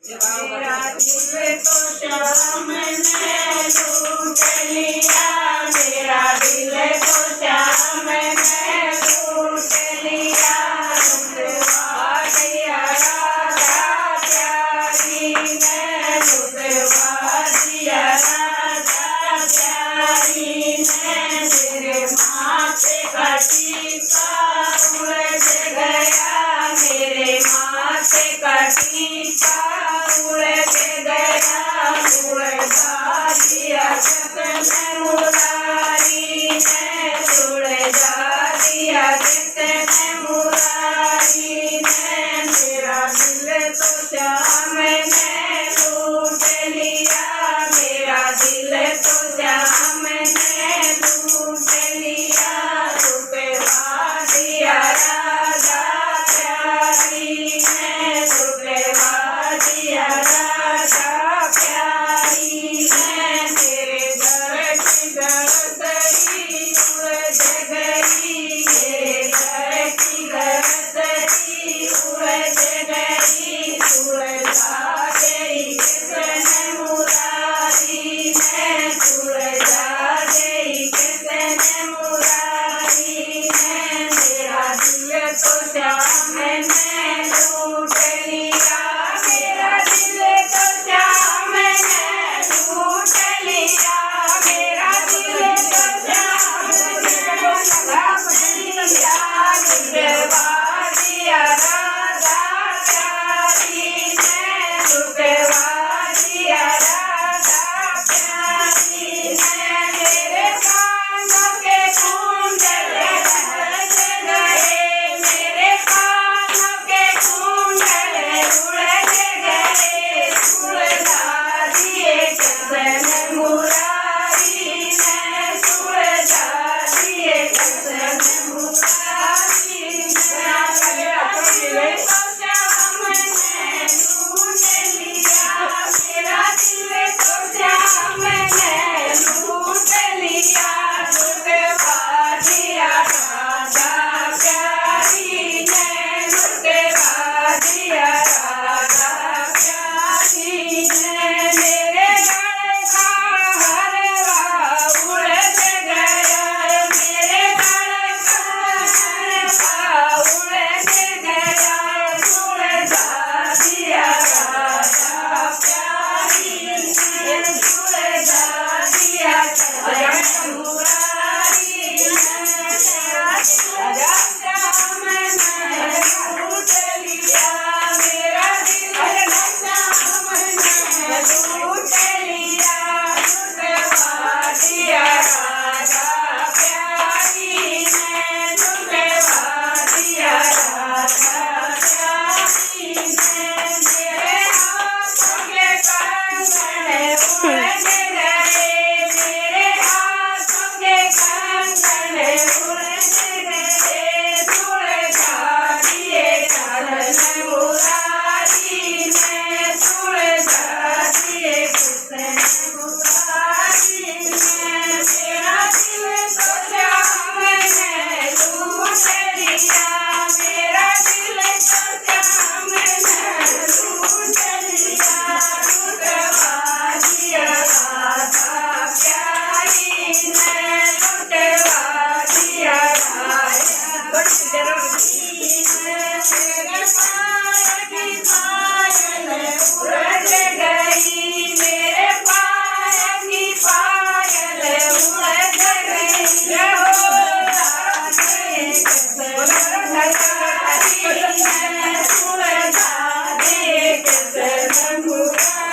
मेरा दिल तो शाम ने लूट लिया, मेरा दिल तो शाम ने लूट लिया। लुटवा दिया राजा प्यारी ने, लुटवा दिया राजा प्यारी ने। तेरे माथे का टीका उलझ गया, मेरे माथे का टीका उलझ गया। उलझा दिया किसने मुरारी ने, उलझा दिया किसने मुरारी ने। मेरा दिल तो श्याम ने लूट लिया, मेरा दिल तो श्याम ने लूट लिया। लुटवा दिया राजा प्यारी ने, लुटवा दिया राजा प्यारी ने। तेरे घर की गरसरी उलझ गई, तेरे घर की गरसरी उलझ गई। उलझा गई किसने मुरारी ने, उलझा गई किसने मुरारी ने। मेरा दिल तो श्याम ने लूट लिया, मेरा दिल तो श्याम ने लूट लिया, मेरा दिल तो श्याम ने लूट लिया। लुटवा दिया राजा प्यारी ने, लुटवा दिया राजा प्यारी ने। मेरे कानों के कुंडल उलझ गए, मेरे कानों के कुंडल उलझ गए। उलझा दिए किसने मुरारी ने, उलझा दिए किसने मुरारी ने। मेरा दिल तो श्याम ने लूट लिया, मेरा दिल तो श्याम ने लूट लिया। लुटवा दिया राजा प्यारी ने, लुटवा दिया राजा प्यारी ने। मेरे गले का हरवा उलझ गया, मेरे गले का हरवा उलझ गया। उलझा दिया राजा प्यारी ने, उलझा दिया किसने मुरारी ने। राजा श्याम ने लूट लिया, मेरा दिल श्याम ने लूट लिया। लुटवा दिया राजा प्यारी ने, लुटवा दिया राजा प्यारी ने। मेरे हाथों के कंगन उलझ गए, मेरे हाथों के कंगन उलझ गए। उलझा दिए किसने मुरारी ने, उलझा दिए किसने मुरारी ने। मेरा दिल तो श्याम ने लूट लिया, मेरा दिल तो श्याम ने लूट लिया। लुटवा दिया राजा प्यारी ने, लुटवा दिया राजा प्यारी ने। मेरे पायल की पायल उलझ गई, मेरे पायल की पायल उलझ गई। उलझा दिए किसने मुरारी ने, उलझा दिए किसने मुरारी